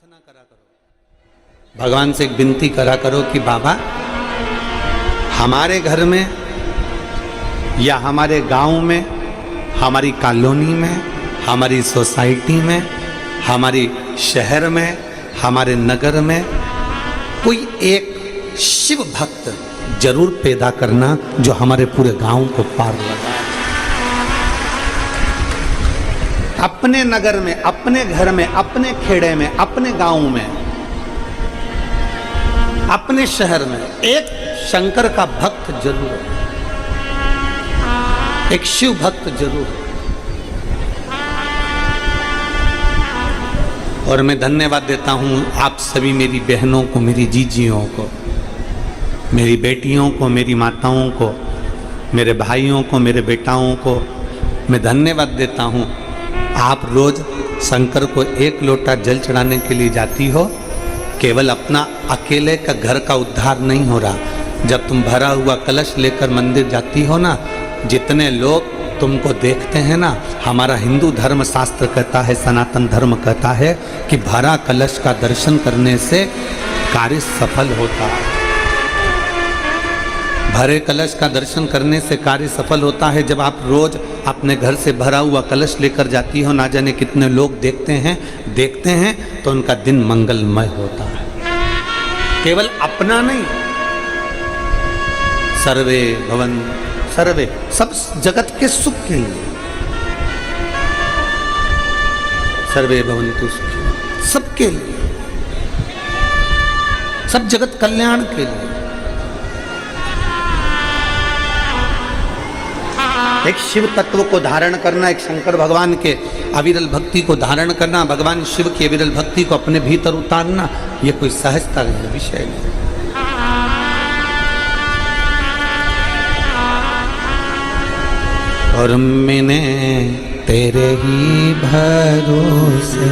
प्रार्थना करा करो, भगवान से एक विनती करा करो कि बाबा हमारे घर में या हमारे गांव में, हमारी कॉलोनी में, हमारी सोसाइटी में, हमारी शहर में, हमारे नगर में कोई एक शिव भक्त जरूर पैदा करना जो हमारे पूरे गांव को पार लगाए। अपने नगर में, अपने घर में, अपने खेड़े में, अपने गांव में, अपने शहर में एक शंकर का भक्त जरूर हो, एक शिव भक्त जरूर हो। और मैं धन्यवाद देता हूं आप सभी मेरी बहनों को, मेरी जीजियों को, मेरी बेटियों को, मेरी माताओं को, मेरे भाइयों को, मेरे बेटाओं को मैं धन्यवाद देता हूं। आप रोज शंकर को एक लोटा जल चढ़ाने के लिए जाती हो। केवल अपना अकेले का घर का उद्धार नहीं हो रहा। जब तुम भरा हुआ कलश लेकर मंदिर जाती हो ना, जितने लोग तुमको देखते हैं ना, हमारा हिंदू धर्म शास्त्र कहता है, सनातन धर्म कहता है कि भरा कलश का दर्शन करने से कार्य सफल होता है। भरे कलश का दर्शन करने से कार्य सफल होता है। जब आप रोज अपने घर से भरा हुआ कलश लेकर जाती हो, ना जाने कितने लोग देखते हैं तो उनका दिन मंगलमय होता है। केवल अपना नहीं, सर्वे भवन सर्वे, सब जगत के सुख के लिए, सर्वे भवन्तु सुखिनः, सबके लिए, सब जगत कल्याण के लिए। एक शिव तत्व को धारण करना, एक शंकर भगवान के अविरल भक्ति को धारण करना, भगवान शिव की अविरल भक्ति को अपने भीतर उतारना, यह कोई सहजता का विषय नहीं। और मैंने तेरे ही भरोसे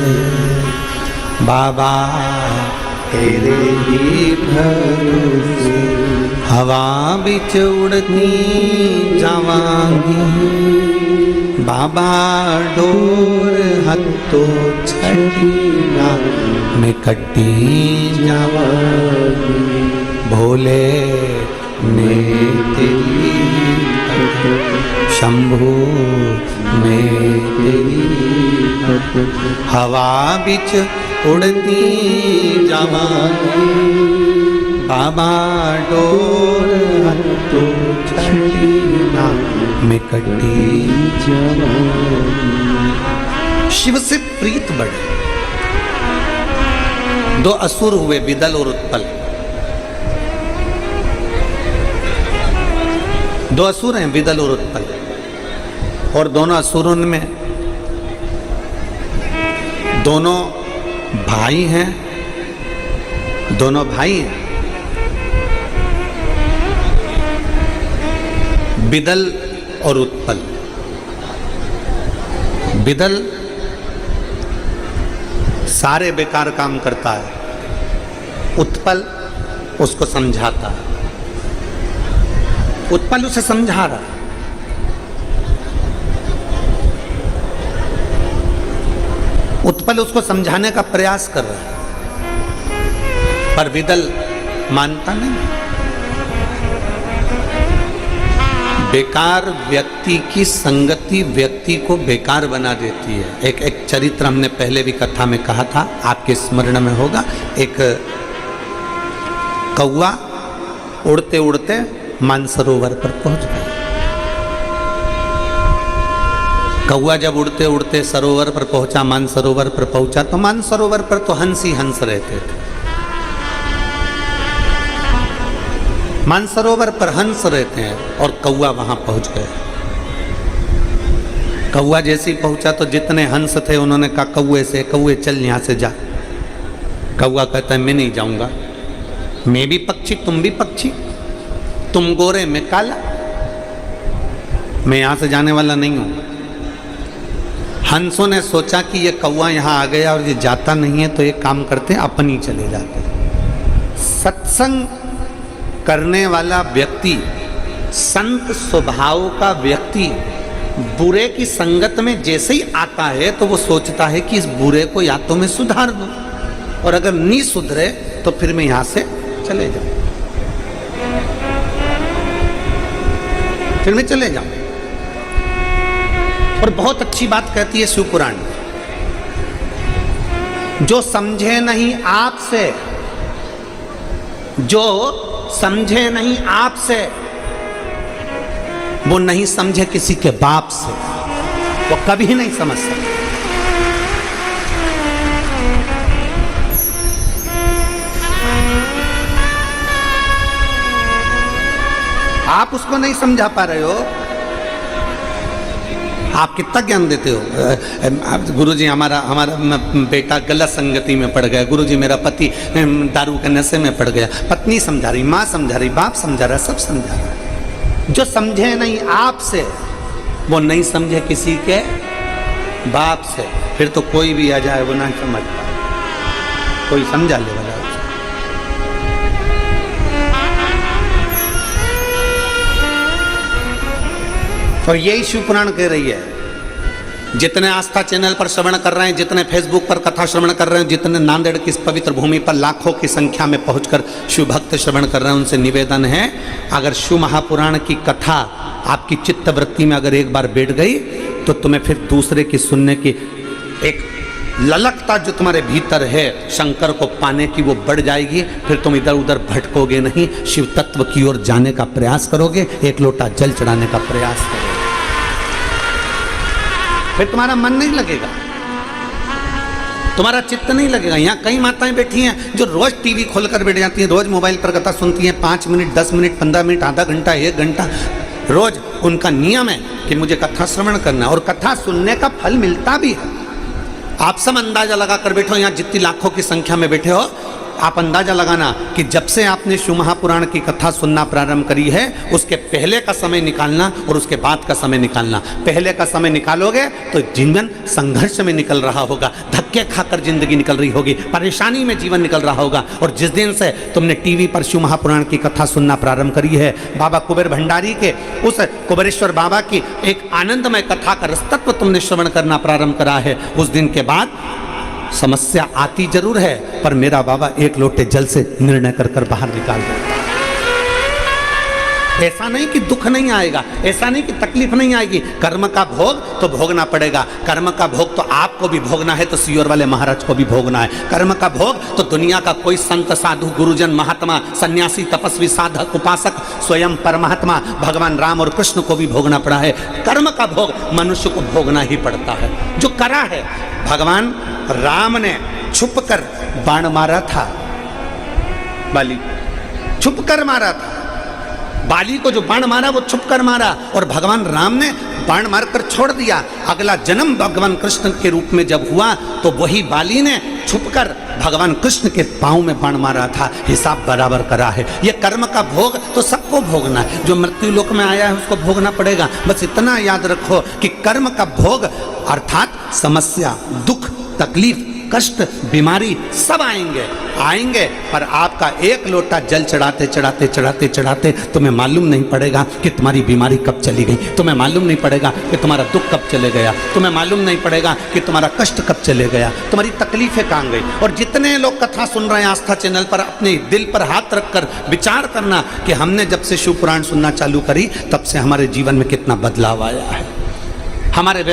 बाबा, तेरे ही भरोसे हवा बिच उड़ती जावांगी बाबा, डोर हत्तो छड़ीना मैं कट्टी जावांगी भोले मैं तेरी शंभू मैं तेरी हवा बिच उड़ती जावांगी बाबा, डोर हत्तो छड़ीना मैं कट्टी जावांगी। शिव से प्रीत बढ़े। दो असुर हुए, विदल और उत्पल। दो असुर हैं, विदल और उत्पल, और दोनों असुरों में दोनों भाई हैं, दोनों भाई हैं। विदल और उत्पल। विदल सारे बेकार काम करता है, उत्पल उसको समझाता है। उत्पल उसे समझा रहा है, उत्पल उसको समझाने का प्रयास कर रहा है, पर विदल मानता नहीं। बेकार व्यक्ति की संगति व्यक्ति को बेकार बना देती है। एक चरित्र हमने पहले भी कथा में कहा था, आपके स्मरण में होगा। एक कौवा उड़ते उड़ते मानसरोवर पर पहुंच गया। कौवा जब उड़ते उड़ते सरोवर पर पहुंचा, मानसरोवर पर पहुंचा, तो मानसरोवर पर तो हंस ही हंस रहते थे। मानसरोवर पर हंस रहते हैं और कौवा वहां पहुंच गया। कौवा जैसे ही पहुंचा तो जितने हंस थे उन्होंने कहा कौवे से, कौवे चल यहां से जा। कौवा कहता है मैं नहीं जाऊंगा, मैं भी पक्षी तुम भी पक्षी, तुम गोरे मैं काला, मैं यहां से जाने वाला नहीं हूं। हंसों ने सोचा कि ये कौवा यहां आ गया और ये जाता नहीं है, तो एक काम करते अपन ही चले जाते। सत्संग करने वाला व्यक्ति, संत स्वभाव का व्यक्ति बुरे की संगत में जैसे ही आता है तो वो सोचता है कि इस बुरे को या तो मैं सुधार दूं, और अगर नहीं सुधरे तो फिर मैं यहां से चले जाऊं, फिर मैं चले जाऊं। और बहुत अच्छी बात कहती है शिव पुराण, जो समझे नहीं आपसे, जो समझे नहीं आपसे, वो नहीं समझे किसी के बाप से, वो कभी नहीं समझ सकते। आप उसको नहीं समझा पा रहे हो, आप कितना ज्ञान देते हो। गुरुजी हमारा बेटा गलत संगति में पड़ गया, गुरुजी मेरा पति दारू के नशे में पड़ गया, पत्नी समझा रही, माँ समझा रही, बाप समझा रहा, सब समझा रहा। जो समझे नहीं आपसे वो नहीं समझे किसी के बाप से, फिर तो कोई भी आ जाए वो ना समझ पाए, कोई समझा ले वाला। और यही शिव पुराण कह रही है। जितने आस्था चैनल पर श्रवण कर रहे हैं, जितने फेसबुक पर कथा श्रवण कर रहे हैं, जितने नांदेड़ की इस पवित्र भूमि पर लाखों की संख्या में पहुंचकर शिव भक्त श्रवण कर रहे हैं, उनसे निवेदन है, अगर शिव महापुराण की कथा आपकी चित्त वृत्ति में अगर एक बार बैठ गई तो तुम्हें फिर दूसरे की सुनने की एक ललकता जो तुम्हारे भीतर है शंकर को पाने की, वो बढ़ जाएगी। फिर तुम इधर उधर भटकोगे नहीं, शिव तत्व की ओर जाने का प्रयास करोगे, एक लोटा जल चढ़ाने का प्रयास करोगे, फिर तुम्हारा मन नहीं लगेगा, तुम्हारा चित्त नहीं लगेगा। यहाँ कई माताएं बैठी हैं जो रोज टीवी खोलकर बैठ जाती हैं, रोज मोबाइल पर कथा सुनती हैं, 5 मिनट 10 मिनट 15 मिनट आधा घंटा 1 घंटा रोज उनका नियम है कि मुझे कथा श्रवण करना है, और कथा सुनने का फल मिलता भी है। आप सब अंदाजा लगा कर बैठो, यहाँ जितनी लाखों की संख्या में बैठे हो, आप अंदाजा लगाना कि जब से आपने शिव महापुराण की कथा सुनना प्रारंभ करी है, उसके पहले का समय निकालना और उसके बाद का समय निकालना। पहले का समय निकालोगे तो जीवन संघर्ष में निकल रहा होगा, धक्के खाकर जिंदगी निकल रही होगी, परेशानी में जीवन निकल रहा होगा। और जिस दिन से तुमने टीवी पर शिव महापुराण की कथा सुनना प्रारंभ करी है, बाबा कुबेर भंडारी के उस कुबेरेश्वर बाबा की एक आनंदमय कथा का रसतत्व तुमने श्रवण करना प्रारंभ करा है, उस दिन के बाद समस्या आती जरूर है, पर मेरा बाबा एक लोटे जल से निर्णय कर कर बाहर निकाल देता। ऐसा नहीं कि दुख नहीं आएगा, ऐसा नहीं कि तकलीफ नहीं आएगी। कर्म का भोग तो भोगना पड़ेगा, कर्म का भोग तो आपको भी भोगना है, तो सियोर वाले महाराज को भी भोगना है। कर्म का भोग तो दुनिया का कोई संत साधु गुरुजन महात्मा सन्यासी तपस्वी साधक उपासक स्वयं परमात्मा भगवान राम और कृष्ण को भी भोगना पड़ा है। कर्म का भोग मनुष्य को भोगना ही पड़ता है। जो करा है, भगवान राम ने छुप कर बाण मारा था, बाली छुप कर मारा था, बाली को जो बाण मारा वो छुप कर मारा, और भगवान राम ने बाण मारकर छोड़ दिया। अगला जन्म भगवान कृष्ण के रूप में जब हुआ तो वही बाली ने छुपकर भगवान कृष्ण के पांव में बाण मारा था। हिसाब बराबर करा है। ये कर्म का भोग तो सबको भोगना है, जो मृत्यु लोक में आया है उसको भोगना पड़ेगा। बस इतना याद रखो कि कर्म का भोग अर्थात समस्या, दुख, तकलीफ, कष्ट, बीमारी सब आएंगे, पर आपका एक लोटा जल चढ़ाते चढ़ाते चढ़ाते चढ़ाते तुम्हें मालूम नहीं पड़ेगा कि तुम्हारी बीमारी कब चली गई, तुम्हें मालूम नहीं पड़ेगा कि तुम्हारा दुख कब चले गया, तुम्हें मालूम नहीं पड़ेगा कि तुम्हारा कष्ट कब चले गया, तुम्हारी तकलीफें कहाँ गई। और जितने लोग कथा सुन रहे हैं आस्था चैनल पर, अपने दिल पर हाथ रखकर विचार करना कि हमने जब से शिव पुराण सुनना चालू करी तब से हमारे जीवन में कितना बदलाव आया है। हमारे